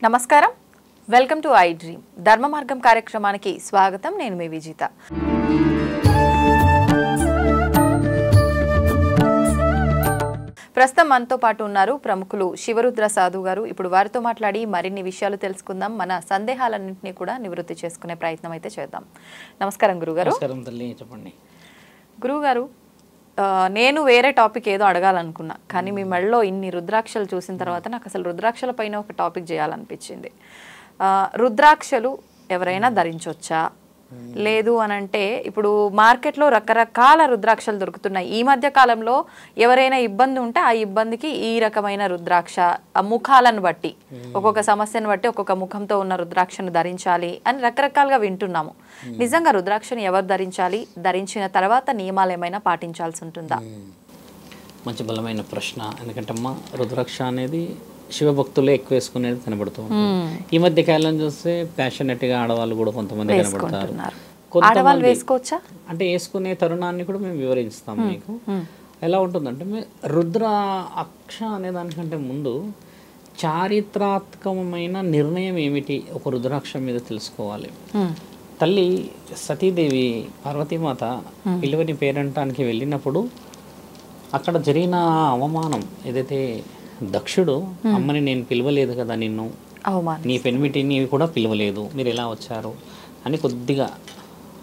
నమస్కారం, welcome to I dream ధర్మ మార్గం కార్యక్రమానికి స్వాగతం. నేను మీ విజిత. ప్రస్తుతం మనతో పాటు ఉన్నారు ప్రముఖులు శివరుద్ర సాధు గారు. ఇప్పుడు వారితో మాట్లాడి మరిన్ని విషయాలు తెలుసుకుందాం, మన సందేహాలన్నింటినీ కూడా నివృత్తి చేసుకునే ప్రయత్నం అయితే చేద్దాం. నమస్కారం గురుగారు. చెప్పండి గురుగారు, నేను వేరే టాపిక్ ఏదో అడగాలనుకున్నా, కానీ మీ మెడలో ఇన్ని రుద్రాక్షలు చూసిన తర్వాత నాకు అసలు రుద్రాక్షల పైన ఒక టాపిక్ చేయాలనిపించింది. రుద్రాక్షలు ఎవరైనా ధరించవచ్చా? లేదు అనంటే ఇప్పుడు మార్కెట్లో రకరకాల రుద్రాక్షలు దొరుకుతున్నాయి. ఈ మధ్య కాలంలో ఎవరైనా ఇబ్బంది ఉంటే ఆ ఇబ్బందికి ఈ రకమైన రుద్రాక్ష, ముఖాలను బట్టి ఒక్కొక్క సమస్యను బట్టి ఒక్కొక్క ముఖంతో ఉన్న రుద్రాక్షను ధరించాలి అని రకరకాలుగా వింటున్నాము. నిజంగా రుద్రాక్షను ఎవరు ధరించాలి? ధరించిన తర్వాత నియమాలు ఏమైనా పాటించాల్సి ఉంటుందా? మంచి బలమైన ప్రశ్న. ఎందుకంటే అమ్మ, రుద్రాక్ష అనేది శివభక్తులే ఎక్కువ వేసుకునేది కనబడుతుంది. ఈ మధ్య కాలం చూస్తే ప్యాషనెట్ గా ఆడవాళ్ళు కూడా కొంతమంది కనబడతారు. ఆడవాళ్ళు వేసుకోవచ్చా అంటే వేసుకునే తరుణాన్ని కూడా మేము వివరిస్తాం మీకు. ఎలా ఉంటుందంటే, రుద్ర అక్ష అనే దానికంటే ముందు చారిత్రాత్మకమైన నిర్ణయం ఏమిటి ఒక రుద్రాక్ష మీద తెలుసుకోవాలి. తల్లి సతీదేవి పార్వతీమాత పిలువని పేరంటానికి వెళ్ళినప్పుడు అక్కడ జరిగిన అవమానం ఏదైతే, దక్షుడు అమ్మని నేను పిలవలేదు కదా, నిన్ను నీ పెనిమిటిని కూడా పిలవలేదు, మీరు ఎలా వచ్చారు అని కొద్దిగా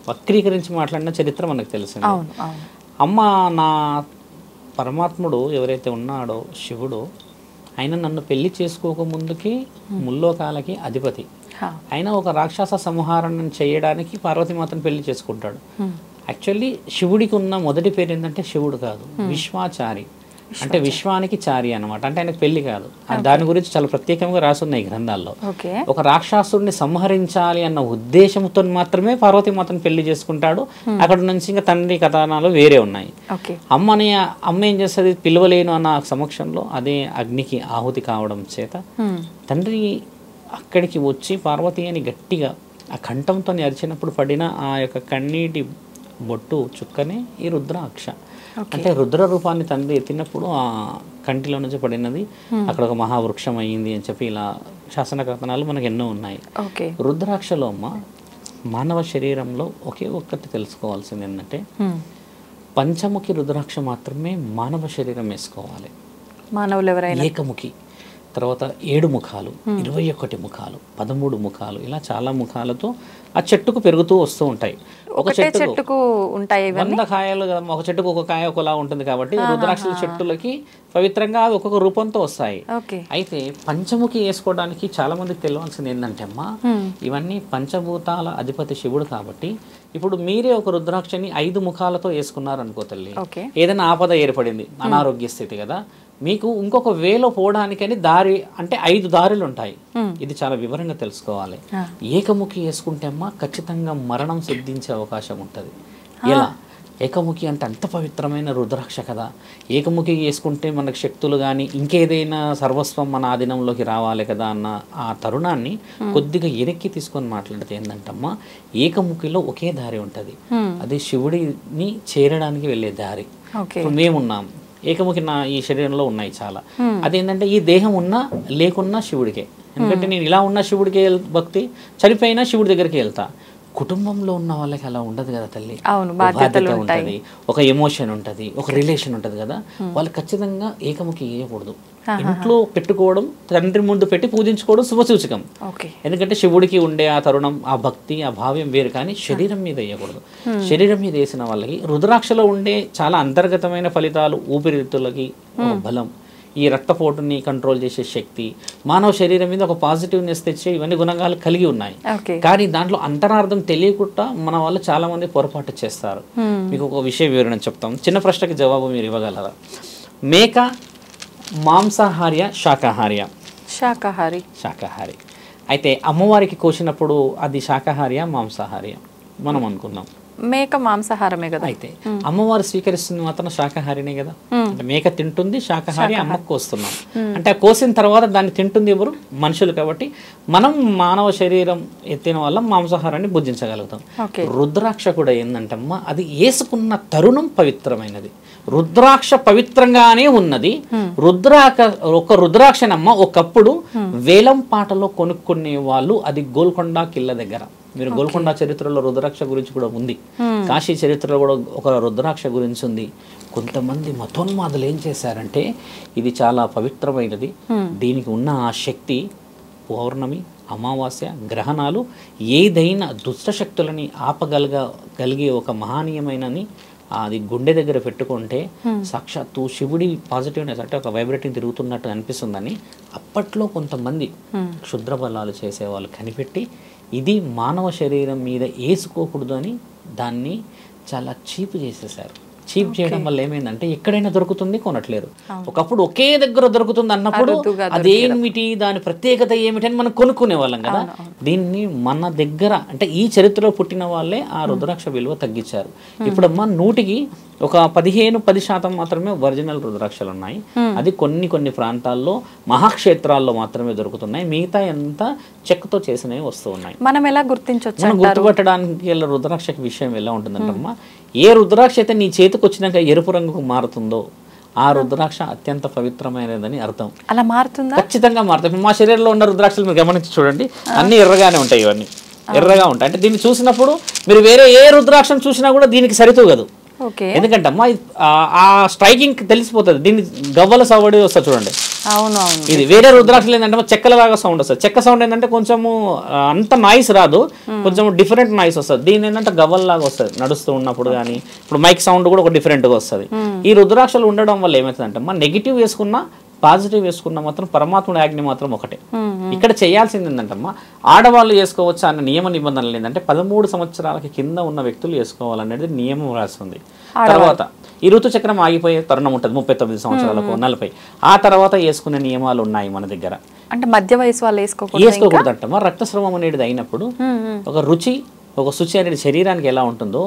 వక్రీకరించి మాట్లాడిన చరిత్ర మనకు తెలిసింది. అమ్మ, నా పరమాత్ముడు ఎవరైతే ఉన్నాడో శివుడు, ఆయన నన్ను పెళ్లి చేసుకోకముందుకి ముల్లోకాలకి అధిపతి. ఆయన ఒక రాక్షస సంహారం చేయడానికి పార్వతీమాతను పెళ్లి చేసుకుంటాడు. యాక్చువల్లీ శివుడికి ఉన్న మొదటి పేరు ఏంటంటే శివుడు కాదు, విశ్వాచారి. అంటే విశ్వానికి చారి అనమాట. అంటే ఆయనకు పెళ్లి కాదు. దాని గురించి చాలా ప్రత్యేకంగా రాసున్నాయి గ్రంథాల్లో. ఒక రాక్షసుడిని సంహరించాలి అన్న ఉద్దేశంతో మాత్రమే పార్వతీమాతను పెళ్లి చేసుకుంటాడు. అక్కడ నుంచి ఇంకా తండ్రి కథనాలు వేరే ఉన్నాయి. అమ్మ ఏం చేస్తుంది, పిలవలేను అన్న సమక్షంలో అదే అగ్నికి ఆహుతి కావడం చేత తండ్రి అక్కడికి వచ్చి పార్వతి అని గట్టిగా ఆ కంఠంతో అరిచినప్పుడు పడిన ఆ యొక్క కన్నీటి బొట్టు చుక్కనే ఈ రుద్రాక్ష. అంటే రుద్ర రూపాన్ని తండ్రి ఎత్తినప్పుడు ఆ కంటిలో నుంచి పడినది అక్కడ ఒక మహావృక్షం అయ్యింది అని చెప్పి ఇలా శాసన కథనాలు మనకు ఎన్నో ఉన్నాయి. రుద్రాక్షలో అమ్మ, మానవ శరీరంలో ఒకే ఒక్కటి తెలుసుకోవాల్సింది ఏంటంటే, పంచముఖి రుద్రాక్ష మాత్రమే మానవ శరీరం వేసుకోవాలి. మానవులు ఎవరైనా ఏకముఖి, తర్వాత 7 ముఖాలు, 21 ముఖాలు, 13 ముఖాలు, ఇలా చాలా ముఖాలతో ఆ చెట్టుకు పెరుగుతూ వస్తూ ఉంటాయి. ఒక చెట్టుకు ఉంటాయి 100 కాయలు, ఒక చెట్టుకు ఒక కాయ ఒకలా ఉంటుంది. కాబట్టి రుద్రాక్షల చెట్టులకి పవిత్రంగా ఒక్కొక్క రూపంతో వస్తాయి. అయితే పంచముఖి వేసుకోవడానికి చాలా మందికి తెలియాల్సింది ఏంటంటే అమ్మా, ఇవన్నీ పంచభూతాల అధిపతి శివుడు. కాబట్టి ఇప్పుడు మీరే ఒక రుద్రాక్షని 5 ముఖాలతో వేసుకున్నారు అనుకో తల్లి, ఏదైనా ఆపద ఏర్పడింది, అనారోగ్య స్థితి కదా, మీకు ఇంకొక వేలో పోవడానికని దారి అంటే 5 దారులు ఉంటాయి. ఇది చాలా వివరంగా తెలుసుకోవాలి. ఏకముఖి వేసుకుంటే అమ్మా ఖచ్చితంగా మరణం సిద్ధించే అవకాశం ఉంటుంది. ఎలా? ఏకముఖి అంటే అంత పవిత్రమైన రుద్రాక్ష కదా. ఏకముఖి వేసుకుంటే మనకు శక్తులు కానీ ఇంకేదైనా సర్వస్వం మన ఆధీనంలోకి రావాలి కదా అన్న ఆ తరుణాన్ని కొద్దిగా ఎనక్కి తీసుకొని మాట్లాడితే ఏంటంటమ్మా, ఏకముఖిలో ఒకే దారి ఉంటుంది, అది శివుడిని చేరడానికి వెళ్ళే దారి. ఇప్పుడు మేమున్నాం, ఏకముఖి నా ఈ శరీరంలో ఉన్నాయి చాలా. అదేంటంటే ఈ దేహం ఉన్నా లేకున్నా శివుడికే. ఎందుకంటే నేను ఇలా ఉన్న శివుడికే భక్తి, చనిపోయినా శివుడి దగ్గరికి వెళ్తా. కుటుంబంలో ఉన్న వాళ్ళకి అలా ఉండదు కదా తల్లి. బాధ్యత ఉంటుంది, ఒక ఎమోషన్ ఉంటుంది, ఒక రిలేషన్ ఉంటుంది కదా. వాళ్ళు ఖచ్చితంగా ఏకముఖి వేయకూడదు. ఇంట్లో పెట్టుకోవడం, తండ్రి ముందు పెట్టి పూజించుకోవడం శుభసూచకం. ఎందుకంటే శివుడికి ఉండే ఆ తరుణం, ఆ భక్తి, ఆ భావ్యం వేరు. కానీ శరీరం మీద వేయకూడదు. శరీరం మీద వేసిన వాళ్ళకి రుద్రాక్షలో ఉండే చాలా అంతర్గతమైన ఫలితాలు, ఊపిరితిత్తులకి బలం, ఈ రక్తపోటుని కంట్రోల్ చేసే శక్తి, మానవ శరీరం మీద ఒక పాజిటివ్నెస్ తెచ్చే ఇవన్నీ గుణాలు కలిగి ఉన్నాయి. కానీ దాంట్లో అంతరార్థం తెలియకుండా మన వాళ్ళు చాలా మంది పొరపాటు చేస్తారు. మీకు ఒక విషయ వివరణ చెప్తాం, చిన్న ప్రశ్నకి జవాబు మీరు ఇవ్వగలరా? మేక మాంసాహార్య శాకాహార్య? శాకాహారి. అయితే అమ్మవారికి కోసినప్పుడు అది శాకాహార్య మాంసాహార్య మనం అనుకున్నాం. మేక మాంసాహారమే కదా. అయితే అమ్మవారు స్వీకరిస్తుంది మాత్రం శాకాహారినే కదా. అంటే మేక తింటుంది, శాకాహారి అమ్మకు కోస్తున్నాం. అంటే కోసిన తర్వాత దాన్ని తింటుంది ఎవరు? మనుషులు. కాబట్టి మనం మానవ శరీరం ఎత్తిన వల్ల మాంసాహారాన్ని భుజించగలుగుతాం. రుద్రాక్ష కూడా ఏంటంటమ్మా, అది వేసుకున్న తరుణం పవిత్రమైనది. రుద్రాక్ష పవిత్రంగానే ఉన్నది. ఒక రుద్రాక్షనమ్మ ఒకప్పుడు వేలం పాటలో కొనుక్కునే వాళ్ళు, అది గోల్కొండ కిల్ల దగ్గర. మీరు గోల్కొండ చరిత్రలో రుద్రాక్ష గురించి కూడా ఉంది, కాశీ చరిత్రలో కూడా ఒక రుద్రాక్ష గురించి ఉంది. కొంతమంది మతోన్మాదులు ఏం చేశారంటే ఇది చాలా పవిత్రమైనది, దీనికి ఉన్న ఆ శక్తి, పౌర్ణమి, అమావాస్య, గ్రహణాలు ఏదైనా దుష్టశక్తులని ఆపగలిగే ఒక మహనీయమైనని అది గుండె దగ్గర పెట్టుకుంటే సాక్షాత్తు శివుడి పాజిటివ్నెస్ అంటే ఒక వైబ్రేటింగ్ తిరుగుతున్నట్టు అనిపిస్తుందని అప్పట్లో కొంతమంది క్షుద్ర బలాలు చేసేవాళ్ళు కనిపెట్టి ఇది మానవ శరీరం మీద వేసుకోకూడదు అని దాన్ని చాలా చీప్ చేసేసారు. చీప్ చేయడం వల్ల ఏమైందంటే ఎక్కడైనా దొరుకుతుంది, కొనట్లేరు. ఒకప్పుడు ఒకే దగ్గర దొరుకుతుంది అన్నప్పుడు అదేమిటి, దాని ప్రత్యేకత ఏమిటి అని మనం కొనుక్కునే వాళ్ళం కదా. దీన్ని మన దగ్గర అంటే ఈ చరిత్రలో పుట్టిన వాళ్ళే ఆ రుద్రాక్ష విలువ తగ్గించారు. ఇప్పుడమ్మా 100కి ఒక 10% మాత్రమే ఒరిజినల్ రుద్రాక్షలు ఉన్నాయి. అది కొన్ని ప్రాంతాల్లో మహాక్షేత్రాల్లో మాత్రమే దొరుకుతున్నాయి. మిగతా ఎంత చెక్కతో చేసినవి వస్తూ ఉన్నాయి. మనం ఎలా గుర్తించవచ్చు? మనం గుర్తుపట్టడానికి రుద్రాక్ష విషయం ఎలా ఉంటుందంటమ్మా, ఏ రుద్రాక్ష అయితే నీ చేతికి వచ్చినాక ఎరుపు రంగుకు మారుతుందో ఆ రుద్రాక్ష అత్యంత పవిత్రమైనదని అర్థం. అలా మారుతుందా? ఖచ్చితంగా మారుతాయి. మా శరీరంలో ఉన్న రుద్రాక్షలు మీరు గమనించి చూడండి, అన్ని ఎర్రగానే ఉంటాయి. ఇవన్నీ ఎర్రగా ఉంటాయి. అంటే దీన్ని చూసినప్పుడు మీరు వేరే ఏ రుద్రాక్షను చూసినా కూడా దీనికి సరితూగదు. ఎందుకంటే అమ్మా ఆ స్ట్రైకింగ్ తెలిసిపోతుంది. దీన్ని గవ్వల సౌండ్ వస్తుంది చూడండి. ఇది వేరే రుద్రాక్షలు ఏంటంటే చెక్కల లాగా సౌండ్ వస్తుంది. చెక్క సౌండ్ ఏంటంటే కొంచెము అంత నాయిస్ రాదు, కొంచెం డిఫరెంట్ నాయిస్ వస్తుంది. దీని ఏంటంటే గవ్వల లాగా వస్తుంది నడుస్తూ ఉన్నప్పుడు. కానీ ఇప్పుడు మైక్ సౌండ్ కూడా ఒక డిఫరెంట్గా వస్తుంది. ఈ రుద్రాక్షలు ఉండడం వల్ల ఏమవుతుందంటే అమ్మా, నెగిటివ్ వేసుకున్నా పాజిటివ్ వేసుకున్న మాత్రం పరమాత్ముడి ఆజ్ఞ మాత్రం ఒకటే. ఇక్కడ చేయాల్సింది ఏంటంటమ్మా, ఆడవాళ్ళు వేసుకోవచ్చు అన్న నియమ నిబంధనలు ఏంటంటే 13 సంవత్సరాలకి కింద ఉన్న వ్యక్తులు వేసుకోవాలనేది నియమం రాస్తుంది. తర్వాత ఈ ఋతుచక్రం ఆగిపోయే తరుణం ఉంటుంది 39 సంవత్సరాలకు 40. ఆ తర్వాత వేసుకునే నియమాలు ఉన్నాయి మన దగ్గర. అంటే మధ్య వయసు వాళ్ళు వేసుకోకూడదు అంటమ్మా. రక్తస్రావం అనేది అయినప్పుడు ఒక రుచి, ఒక శుచి అనేది శరీరానికి ఎలా ఉంటుందో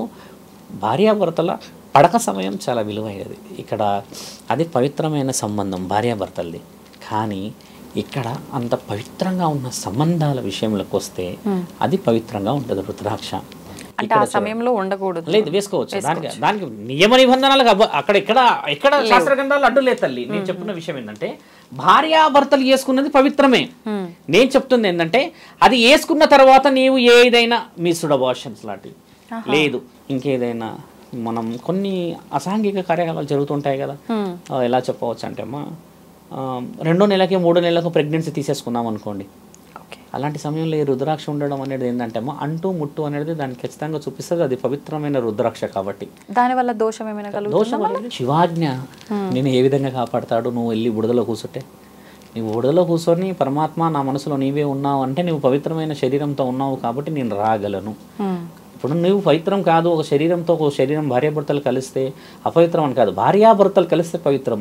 భార్యాభర్తల పడక సమయం చాలా విలువైనది. ఇక్కడ అది పవిత్రమైన సంబంధం భార్యాభర్తలది. కానీ ఇక్కడ అంత పవిత్రంగా ఉన్న సంబంధాల విషయంలోకి వస్తే అది పవిత్రంగా ఉంటుంది రుద్రాక్ష. అంటే ఆ సమయంలో ఉండకూడదు, లేదు వేసుకోవచ్చు. దానికి నియమ నిబంధనలకు ఎక్కడ శాస్త్ర గ్రంథాలు అడ్డు లేదు తల్లి. నేను చెప్తున్న విషయం ఏంటంటే భార్యాభర్తలు వేసుకున్నది పవిత్రమే. నేను చెప్తుంది ఏంటంటే అది వేసుకున్న తర్వాత నీవు ఏదైనా మిస్డ్ అబార్షన్స్ లాంటివి లేదు ఇంకేదైనా మనం కొన్ని అసాంఘిక కార్యకలాపాలు జరుగుతుంటాయి కదా. ఎలా చెప్పవచ్చు అంటే అమ్మా, 2వ నెలకి 3వ నెలకు ప్రెగ్నెన్సీ తీసేసుకున్నాం అనుకోండి. అలాంటి సమయంలో ఈ రుద్రాక్ష ఉండడం అనేది ఏంటంటే అమ్మా, అంటూ ముట్టు అనేది దాన్ని ఖచ్చితంగా చూపిస్తుంది. అది పవిత్రమైన రుద్రాక్ష కాబట్టి దానివల్ల దోషం ఏమైనా దోషం అనేది శివాజ్ఞ నేను ఏ విధంగా కాపాడతాడు. నువ్వు వెళ్ళి బుడదలో కూర్చుంటే, నువ్వు బుడదలో కూర్చొని పరమాత్మ నా మనసులో నీవే ఉన్నావు అంటే నువ్వు పవిత్రమైన శరీరంతో ఉన్నావు కాబట్టి నేను రాగలను. ఇప్పుడు నువ్వు పవిత్రం కాదు, ఒక శరీరంతో ఒక శరీరం భార్యాభర్తలు కలిస్తే అపవిత్రం అని కాదు, భార్యాభర్తలు కలిస్తే పవిత్రం.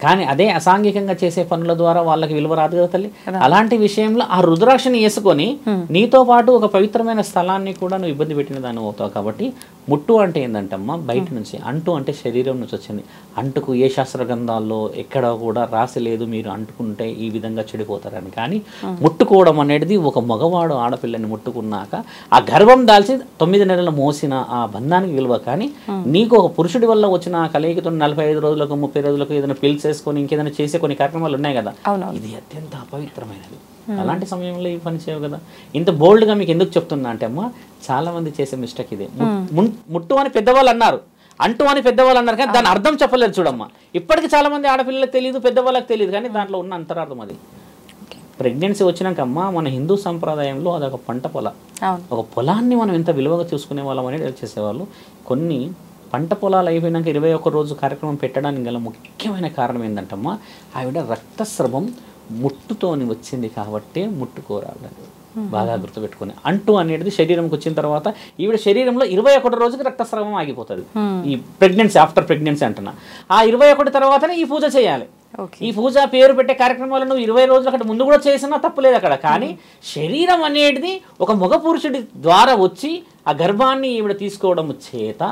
కానీ అదే అసాంఘికంగా చేసే పనుల ద్వారా వాళ్ళకి విలువ రాదు కదా తల్లి. అలాంటి విషయంలో ఆ రుద్రాక్షని వేసుకొని నీతో పాటు ఒక పవిత్రమైన స్థలాన్ని కూడా నువ్వు ఇబ్బంది పెట్టిన దాన్ని అవుతావు. కాబట్టి ముట్టు అంటే ఏంటంటమ్మా, బయట నుంచి. అంటు అంటే శరీరం నుంచి వచ్చింది. అంటుకు ఏ శాస్త్ర గ్రంథాల్లో ఎక్కడ కూడా రాసి లేదు మీరు అంటుకుంటే ఈ విధంగా చెడిపోతారని. కానీ ముట్టుకోవడం అనేది ఒక మగవాడు ఆడపిల్లని ముట్టుకున్నాక ఆ గర్భం దాల్చి 9 నెలలు మోసిన ఆ బంధానికి విలువ. కానీ నీకు ఒక పురుషుడి వల్ల వచ్చిన కలయికతో 45 రోజులకు 30 రోజులకు ఏదైనా పిల్స్ వేసుకొని ఇంకేదైనా చేసే కొన్ని కార్యక్రమాలు ఉన్నాయి కదా, ఇది అత్యంత అపవిత్రమైనది. అలాంటి సమయంలో ఈ పని చేయవు కదా. ఇంత బోల్డ్గా మీకు ఎందుకు చెప్తున్నా అంటే అమ్మా, చాలా మంది చేసే మిస్టేక్ ఇదే. ముట్టు అని పెద్దవాళ్ళు అన్నారు, అంటూ అని పెద్దవాళ్ళు అన్నారు, కానీ దాని అర్థం చెప్పలేదు చూడమ్మా. ఇప్పటికీ చాలా మంది ఆడపిల్లలకు తెలియదు, పెద్దవాళ్ళకి తెలియదు, కానీ దాంట్లో ఉన్న అంతరార్థం అది. ప్రెగ్నెన్సీ వచ్చినాక అమ్మ మన హిందూ సంప్రదాయంలో అదొక పంట పొల. ఒక పొలాన్ని మనం ఎంత విలువగా చూసుకునే వాళ్ళం అనేది చేసేవాళ్ళు. కొన్ని పంట పొలాలు అయిపోయినాక 21 రోజు కార్యక్రమం పెట్టడానికి గల ముఖ్యమైన కారణం ఏంటంటమ్మా, ఆవిడ రక్తస్రావం ముట్టుతోని వచ్చింది కాబట్టి ముట్టుకోరాలి. బాగా గుర్తుపెట్టుకుని. అంటూ అనేది శరీరంకి వచ్చిన తర్వాత ఈవిడ శరీరంలో 21 రోజుకి రక్తస్రావం ఆగిపోతుంది. ఈ ప్రెగ్నెన్సీ ఆఫ్టర్ ప్రెగ్నెన్సీ అంటున్నా. ఆ 21 తర్వాతనే ఈ పూజ చేయాలి. ఈ పూజ పేరు పెట్టే కార్యక్రమాలను 20 రోజుల కంటే ముందు కూడా చేసినా తప్పులేదు అక్కడ. కానీ శరీరం అనేది ఒక మగ పురుషుడి ద్వారా వచ్చి ఆ గర్భాన్ని ఈవిడ తీసుకోవడం చేత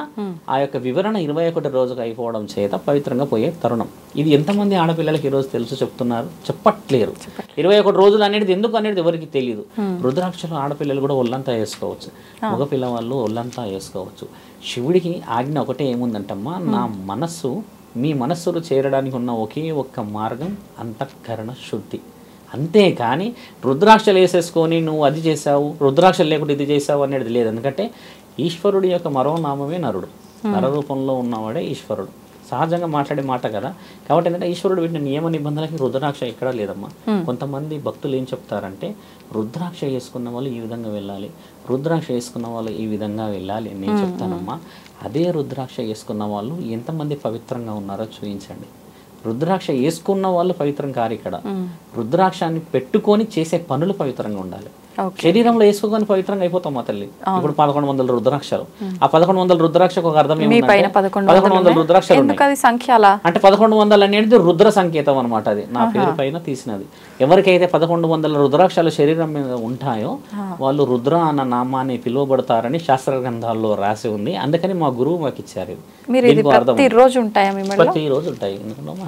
ఆ యొక్క వివరణ 21 రోజుకు అయిపోవడం చేత పవిత్రంగా పోయే తరుణం. ఇది ఎంతమంది ఆడపిల్లలకి ఈరోజు తెలుసు చెప్తున్నారు? చెప్పట్లేరు. 21 రోజులు అనేది ఎందుకు అనేది ఎవరికి తెలియదు. రుద్రాక్షలు ఆడపిల్లలు కూడా ఒళ్ళంతా వేసుకోవచ్చు, మగ పిల్లవాళ్ళు ఒళ్ళంతా వేసుకోవచ్చు. శివుడికి ఆజ్ఞ ఒకటే ఏముందంటమ్మా, నా మనస్సు మీ మనస్సులు చేరడానికి ఉన్న ఒకే ఒక్క మార్గం అంతఃకరణ శుద్ధి. అంతేకాని రుద్రాక్షలు వేసేసుకొని నువ్వు అది చేసావు, రుద్రాక్షలు లేకుండా ఇది చేసావు అనేది లేదు. ఎందుకంటే ఈశ్వరుడి యొక్క మరో నామమే నరుడు. నర రూపంలో ఉన్నవాడే ఈశ్వరుడు. సహజంగా మాట్లాడే మాట కదా. కాబట్టి ఏంటంటే ఈశ్వరుడు పెట్టిన నియమ నిబంధనలకి రుద్రాక్ష ఎక్కడా లేదమ్మా. కొంతమంది భక్తులు ఏం చెప్తారంటే రుద్రాక్ష వేసుకున్న వాళ్ళు ఈ విధంగా వెళ్ళాలి, రుద్రాక్ష వేసుకున్న వాళ్ళు ఈ విధంగా వెళ్ళాలి అని నేను చెప్తానమ్మా. అదే రుద్రాక్ష వేసుకున్న వాళ్ళు ఎంతమంది పవిత్రంగా ఉన్నారో చూపించండి. రుద్రాక్ష వేసుకున్న వాళ్ళు పవిత్రం కారు. ఇక్కడ రుద్రాక్షాన్ని పెట్టుకొని చేసే పనులు పవిత్రంగా ఉండాలి. శరీరంలో వేసుకోగానే పవిత్రంగా అయిపోతాం మా తల్లి. ఇప్పుడు 1100 రుద్రాక్షలు. ఆ 1100 రుద్రాక్షకు ఒక అర్థం ఏమిటంటే 1100 రుద్రాక్షలు అంటే 1100 అనేది రుద్ర సంకేతం అనమాట. అది నా పేరు పైన తీసినది. ఎవరికైతే 1100 రుద్రాక్షలు శరీరం మీద ఉంటాయో వాళ్ళు రుద్ర అన్న నామాన్ని పిలువబడతారని శాస్త్ర గ్రంథాల్లో రాసి ఉంది. అందుకని మా గురువు మాకు ఇచ్చారు. ప్రతిరోజు ఉంటాయి,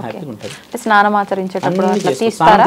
హ్యాపీగా ఉంటాయి. స్నానం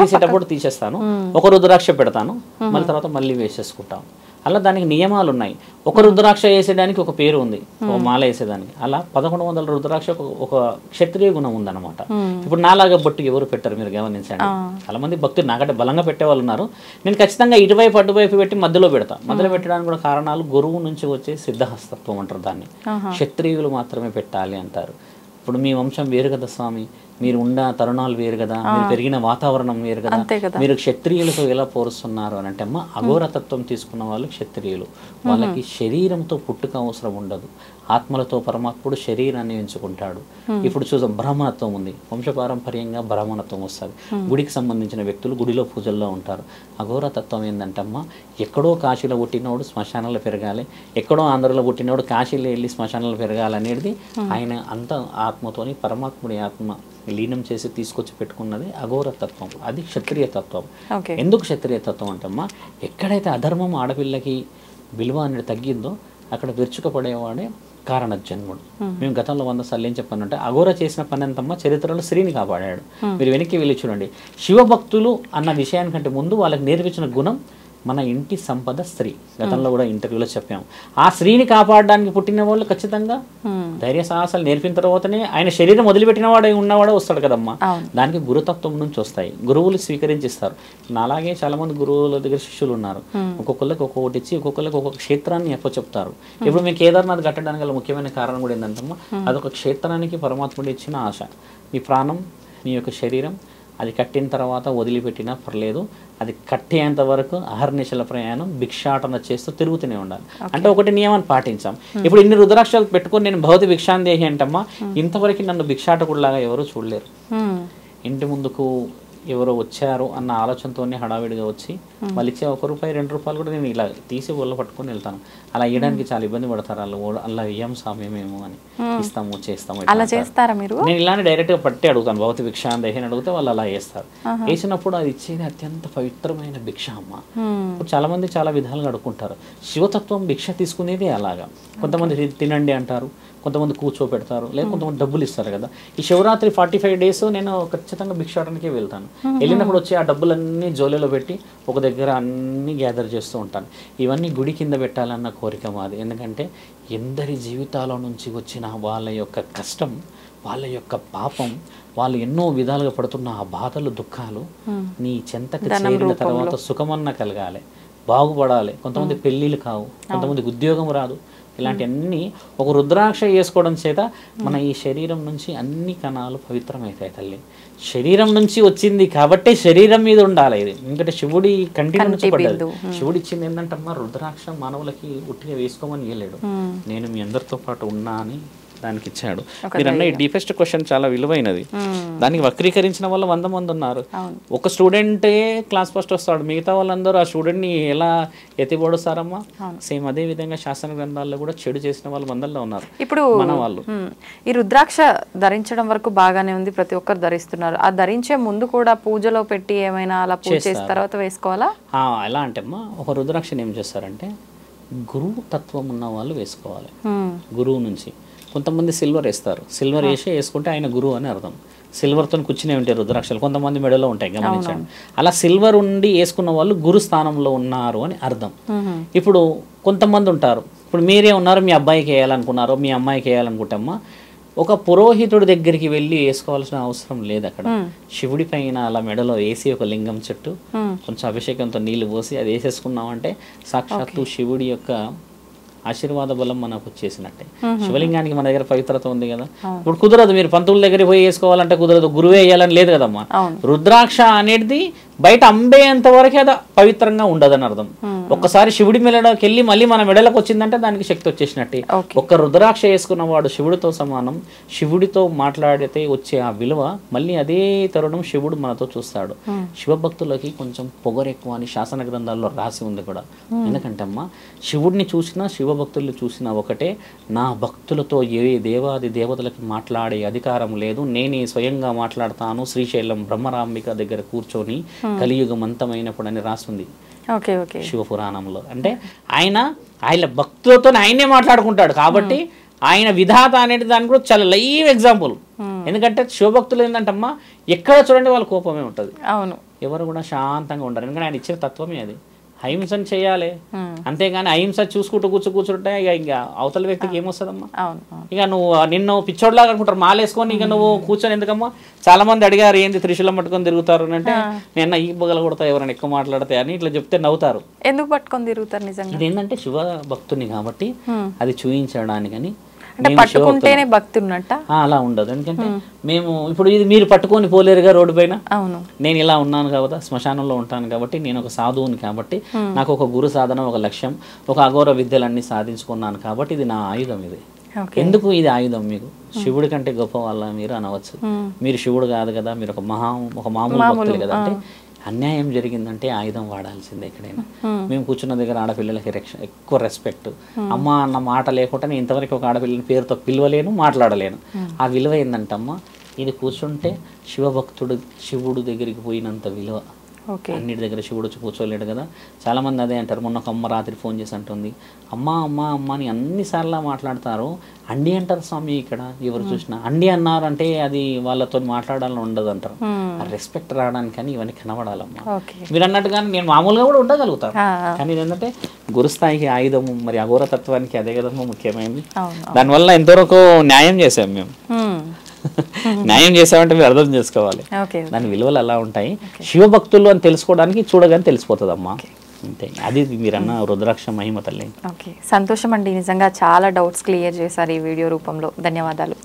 తీసేటప్పుడు తీసేస్తాను, ఒక రుద్రాక్ష పెడతాను, మళ్ళీ తర్వాత మళ్ళీ వేసేసుకుంటాం. అలా దానికి నియమాలు ఉన్నాయి. ఒక రుద్రాక్ష వేసేదానికి ఒక పేరు ఉంది, ఒక మాల వేసేదానికి. అలా 1100 రుద్రాక్ష ఒక క్షత్రియ గుణం ఉందన్నమాట. ఇప్పుడు నాలాగా బొట్టు ఎవరు పెట్టరు, మీరు గమనించండి. చాలా మంది భక్తులు నాకంటే బలంగా పెట్టే వాళ్ళు ఉన్నారు. నేను ఖచ్చితంగా ఇటువైపు అటువైపు పెట్టి మధ్యలో పెడతా. మధ్యలో పెట్టడానికి కూడా కారణాలు గురువు నుంచి వచ్చే సిద్ధహస్తత్వం అంటారు దాన్ని. క్షత్రియులు మాత్రమే పెట్టాలి అంటారు. ఇప్పుడు మీ వంశం వేరు కదా స్వామి, మీరు ఉన్న తరుణాలు వేరు కదా, మీరు పెరిగిన వాతావరణం వేరు కదా, మీరు క్షత్రియులతో ఎలా పోరుస్తున్నారు అని అంటే అమ్మ, అఘోరతత్వం తీసుకున్న వాళ్ళు క్షత్రియులు. వాళ్ళకి శరీరంతో పుట్టుక అవసరం ఉండదు. ఆత్మలతో పరమాత్ముడు శరీరాన్ని ఎంచుకుంటాడు. ఇప్పుడు చూసాం బ్రాహ్మణత్వం ఉంది, వంశపారంపర్యంగా బ్రాహ్మణత్వం వస్తుంది. గుడికి సంబంధించిన వ్యక్తులు గుడిలో పూజల్లో ఉంటారు. అఘోరతత్వం ఏంటంటమ్మా, ఎక్కడో కాశీలో పుట్టినోడు శ్మశానంలో పెరగాలి, ఎక్కడో ఆంధ్రలో పుట్టినోడు కాశీలో వెళ్ళి శ్మశానంలో పెరగాలి అనేది ఆయన అంత ఆత్మతోని పరమాత్ముడి ఆత్మ లీనం చేసి తీసుకొచ్చి పెట్టుకున్నది అఘోరతత్వం. అది క్షత్రియ తత్వం. ఎందుకు క్షత్రియ తత్వం అంటమ్మా, ఎక్కడైతే అధర్మం ఆడపిల్లకి విలువ అనేది తగ్గిందో అక్కడ విరుచుకపడేవాడే కారణ జన్ముడు. మేము గతంలో 100 సార్లు ఏం చెప్పానంటే, అఘోర చేసిన పని అంతమ్మా చరిత్రలో స్త్రీని కాపాడాడు. మీరు వెనక్కి వెళ్ళి చూడండి, శివభక్తులు అన్న విషయానికంటే ముందు వాళ్ళకి నేర్పించిన గుణం మన ఇంటి సంపద స్త్రీ. గతంలో కూడా ఇంటర్వ్యూలో చెప్పాము. ఆ స్త్రీని కాపాడడానికి పుట్టిన వాళ్ళు ఖచ్చితంగా ధైర్య సాహసాలు నేర్పిన తర్వాతనే ఆయన శరీరం వదిలిపెట్టిన వాడే ఉన్నవాడే వస్తాడు కదమ్మా. దానికి గురుతత్వం నుంచి వస్తాయి, గురువులు స్వీకరించిస్తారు. అలాగే చాలా మంది గురువుల దగ్గర శిష్యులు ఉన్నారు. ఒక్కొక్కరికి ఒక్కొక్కటి ఇచ్చి ఒక్కొక్కరికి ఒక్కొక్క క్షేత్రాన్ని చెప్పారు. ఇప్పుడు మేము కేదార్నాథ్ కట్టడానికి గల ముఖ్యమైన కారణం కూడా ఏంటంటమ్మా, అదొక క్షేత్రానికి పరమాత్ముడు ఇచ్చిన ఆశ. మీ ప్రాణం, మీ యొక్క శరీరం అది కట్టిన తర్వాత వదిలిపెట్టినా పర్లేదు, అది కట్టేంత వరకు అహర్నిశల ప్రయాణం భిక్షాటన చేస్తూ తిరుగుతూనే ఉండాలి. అంటే ఒకటి నియమాన్ని పాటించాం. ఇప్పుడు ఇన్ని రుద్రాక్షలు పెట్టుకొని నేను భౌతి భిక్షాందేహి అంటమ్మా, ఇంతవరకు నన్ను భిక్షాటకుడిలాగా ఎవరు చూడలేరు. ఇంటి ముందుకు ఎవరో వచ్చారు అన్న ఆలోచనతోనే హడావిడిగా వచ్చి వాళ్ళు ఇచ్చే ₹1 ₹2 కూడా నేను ఇలా తీసి ఒళ్ళ పట్టుకొని వెళ్తాను. అలా ఇవ్వడానికి చాలా ఇబ్బంది పడతారు వాళ్ళు. అలా ఇయ్యం సమయమేమో అని ఇస్తాము చేస్తాము. నేను ఇలానే డైరెక్ట్గా పట్టి అడుగుతాను, భౌతి భిక్ష అని అడిగితే వాళ్ళు అలా వేస్తారు. వేసినప్పుడు అది ఇచ్చేది అత్యంత పవిత్రమైన భిక్ష అమ్మ. ఇప్పుడు చాలా మంది చాలా విధాలుగా అడుగుకుంటారు. శివతత్వం భిక్ష తీసుకునేది అలాగా. కొంతమంది తినండి అంటారు, కొంతమంది కూర్చోపెడతారు, లేదా కొంతమంది డబ్బులు ఇస్తారు కదా. ఈ శివరాత్రి 45 డేస్ నేను ఖచ్చితంగా భిక్షాటనకే వెళ్తాను. వెళ్ళినప్పుడు వచ్చి ఆ డబ్బులన్నీ జోలేలో పెట్టి ఒక దగ్గర అన్నీ గ్యాదర్ చేస్తూ ఉంటాను. ఇవన్నీ గుడి కింద పెట్టాలన్న కోరిక మాది. ఎందుకంటే ఎందరి జీవితాల నుంచి వచ్చిన వాళ్ళ యొక్క కష్టం, వాళ్ళ యొక్క పాపం, వాళ్ళు ఎన్నో విధాలుగా పడుతున్న ఆ బాధలు, దుఃఖాలు నీ చెంతకు చేరిన తర్వాత సుఖమన్న కలగాలి, బాగుపడాలి. కొంతమంది పెళ్ళిళ్ళు కావు, కొంతమందికి ఉద్యోగం రాదు. ఇలాంటివన్నీ ఒక రుద్రాక్ష వేసుకోవడం చేత మన ఈ శరీరం నుంచి అన్ని కణాలు పవిత్రమవుతాయి తల్లి. శరీరం నుంచి వచ్చింది కాబట్టి శరీరం మీద ఉండాలి ఇది. ఎందుకంటే శివుడి కంటి నుంచి పడ్డది. శివుడు ఇచ్చింది ఏంటంటమ్మా, రుద్రాక్ష మానవులకి ఉట్టిగా వేసుకోమని ఇవ్వలేడు. నేను మీ అందరితో పాటు ఉన్నా అని దానికి ఇచ్చాడు. మీరు అన్న ఈ డీపెస్ట్ క్వశ్చన్ చాలా విలువైనది. దానికి వక్రీకరించిన వల్ల 100 మంది ఉన్నారు. ఒక స్టూడెంటే క్లాస్ ఫస్ట్ వస్తాడు, మిగతా వాళ్ళందరూ ఆ స్టూడెంట్ని ఎలా ఎత్తిపొడుస్తారమ్మా? సేమ్ అదే విధంగా శాస్త్ర గ్రంథాల్లో కూడా చెడు చేసిన వాళ్ళు వందల్లో ఉన్నారు. ఇప్పుడు మన వాళ్ళు ఈ రుద్రాక్ష ధరించడం వరకు బాగానే ఉంది, ప్రతి ఒక్కరు ధరిస్తున్నారు. ఆ ధరించే ముందు కూడా పూజలో పెట్టి ఏమైనా అలా పూజ చేసిన తర్వాత వేసుకోవాలా? ఎలా అంటే అమ్మా, ఒక రుద్రాక్షని ఏం చేస్తారంటే గురువు తత్వం ఉన్న వాళ్ళు వేసుకోవాలి. గురువు నుంచి కొంతమంది సిల్వర్ వేస్తారు, సిల్వర్ వేసుకుంటే ఆయన గురువు అని అర్థం. సిల్వర్తో కూర్చునే ఉంటాయి రుద్రాక్షలు, కొంతమంది మెడలో ఉంటాయి, గమనించండి. అలా సిల్వర్ ఉండి వేసుకున్న వాళ్ళు గురు స్థానంలో ఉన్నారు అని అర్థం. ఇప్పుడు కొంతమంది ఉంటారు, ఇప్పుడు మీరే ఉన్నారు, మీ అబ్బాయికి వేయాలనుకున్నారో మీ అమ్మాయికి వేయాలనుకుంటామా, ఒక పురోహితుడి దగ్గరికి వెళ్ళి వేసుకోవాల్సిన అవసరం లేదు. అక్కడ శివుడి పైన అలా మెడలో వేసి ఒక లింగం చెట్టు కొంచెం అభిషేకంతో నీళ్లు పోసి అది వేసేసుకున్నామంటే సాక్షాత్తు శివుడి యొక్క ఆశీర్వాద బలం మనకు వచ్చేసినట్టే. శివలింగానికి మన దగ్గర పవిత్రత ఉంది కదా. ఇప్పుడు కుదరదు, మీరు పంతుల దగ్గర పోయి వేసుకోవాలంటే కుదరదు, గురువే వేయాలని లేదు కదమ్మా. రుద్రాక్ష అనేది బయట అంబేంత వరకే అది పవిత్రంగా ఉండదని అర్థం. ఒక్కసారి శివుడి మెడలోకి వెళ్ళి మళ్ళీ మన మెడలకు వచ్చిందంటే దానికి శక్తి వచ్చేసినట్టే. ఒక్క రుద్రాక్ష వేసుకున్నవాడు శివుడితో సమానం. శివుడితో మాట్లాడితే వచ్చే ఆ విలువ మళ్ళీ అదే తరుణం శివుడు మనతో చూస్తాడు. శివభక్తులకి కొంచెం పొగరు ఎక్కువ అని శాసన గ్రంథాల్లో రాసి ఉంది కూడా. ఎందుకంటే అమ్మా, శివుడిని చూసినా శివభక్తులు చూసినా ఒకటే, నా భక్తులతో ఏ దేవాది దేవతలకి మాట్లాడే అధికారం లేదు, నేనే స్వయంగా మాట్లాడతాను శ్రీశైలం బ్రహ్మరాంబిక దగ్గర కూర్చొని కలియుగం అంతమైనప్పుడు అని రాస్తుంది శివపురాణంలో. అంటే ఆయన భక్తులతో ఆయనే మాట్లాడుకుంటాడు కాబట్టి ఆయన విధాత అనేది దానికి కూడా చాలా లైవ్ ఎగ్జాంపుల్. ఎందుకంటే శివభక్తులు ఏంటంటమ్మా, ఎక్కడ చూడండి వాళ్ళ కోపమే ఉంటుంది, ఎవరు కూడా శాంతంగా ఉండరు. ఎందుకంటే ఆయన ఇచ్చిన తత్వమే అది. అహింసను చేయాలి, అంతేగాని అహింస చూసుకుంటూ కూర్చుంటే ఇంకా అవతల వ్యక్తికి ఏమొస్తుందమ్మా? ఇక నువ్వు నిన్ను పిచ్చోడ్లాగా అనుకుంటారు, మాలేసుకొని ఇక నువ్వు కూర్చొని ఎందుకమ్మా? చాలా మంది అడిగారు, ఏంది త్రిశూలం పట్టుకొని తిరుగుతారు అని. అంటే నేను ఈ బొగలు కొడతా ఎవరైనా ఎక్కువ మాట్లాడితే అని ఇట్లా చెప్తే నవ్వుతారు. ఎందుకు పట్టుకొని తిరుగుతారు? నిజంగా ఇదేంటంటే శివ భక్తుని కాబట్టి అది చూపించడానికని. పట్టుకుంటేనే భక్తి ఉన్నట్ట అలా ఉండదు. ఎందుకంటే మేము ఇప్పుడు ఇది మీరు పట్టుకొని పోలేరుగా రోడ్డు పైన. నేను ఇలా ఉన్నాను కాబట్టి, శ్మశానంలో ఉంటాను కాబట్టి, నేను ఒక సాధువుని కాబట్టి, నాకు ఒక గురు సాధన, ఒక లక్ష్యం, ఒక అఘోర విద్యలన్నీ సాధించుకున్నాను కాబట్టి ఇది నా ఆయుధం. ఇది ఎందుకు ఇది ఆయుధం? మీకు శివుడి కంటే గొప్ప వాళ్ళ మీరు అనవచ్చు. మీరు శివుడు కాదు కదా, మీరు ఒక మామూలు భక్తులు కదా. అంటే అన్యాయం జరిగిందంటే ఆయుధం వాడాల్సిందే ఎక్కడైనా. మేము కూర్చున్న దగ్గర ఆడపిల్లలకి ఎక్కువ రెస్పెక్ట్. అమ్మ అన్న మాట లేకుండా నేను ఇంతవరకు ఒక ఆడపిల్లని పేరుతో పిలవలేను, మాట్లాడలేను. ఆ విలువ ఏంటంటమ్మా, ఇది కూర్చుంటే శివభక్తుడు శివుడు దగ్గరికి పోయినంత విలువ. అన్నిటి దగ్గర శివుడు వచ్చి కూర్చోలేడు కదా. చాలామంది అదే అంటారు. మొన్న ఒక అమ్మ రాత్రి ఫోన్ చేసి అంటుంది, అమ్మ అమ్మ అమ్మ అని అన్నిసార్లు మాట్లాడతారు, అండి అంటారు స్వామి. ఇక్కడ ఎవరు చూసినా అండి అన్నారు అంటే అది వాళ్ళతో మాట్లాడాలని ఉండదు అంటారు. ఆ రెస్పెక్ట్ రావడానికి కానీ ఇవన్నీ కనబడాలమ్మా. మీరు అన్నట్టుగానే నేను మామూలుగా కూడా ఉండగలుగుతాను, కానీ ఏంటంటే గురుస్థాయికి ఆయుధము, మరి అఘోరతత్వానికి అదే కదమ్మా ముఖ్యమైనది. దానివల్ల ఎంతవరకు న్యాయం చేసాం మేము. న్యాయం చేసామంటే మీరు అర్థం చేసుకోవాలి, దాని విలువలు అలా ఉంటాయి. శివభక్తులు అని తెలుసుకోవడానికి చూడగానే తెలిసిపోతుంది అమ్మా, అంతే. అది మీరన్న రుద్రాక్ష మహిమ తల్లి. సంతోషం అండి, నిజంగా చాలా డౌట్స్ క్లియర్ చేశారు ఈ వీడియో రూపంలో. ధన్యవాదాలు.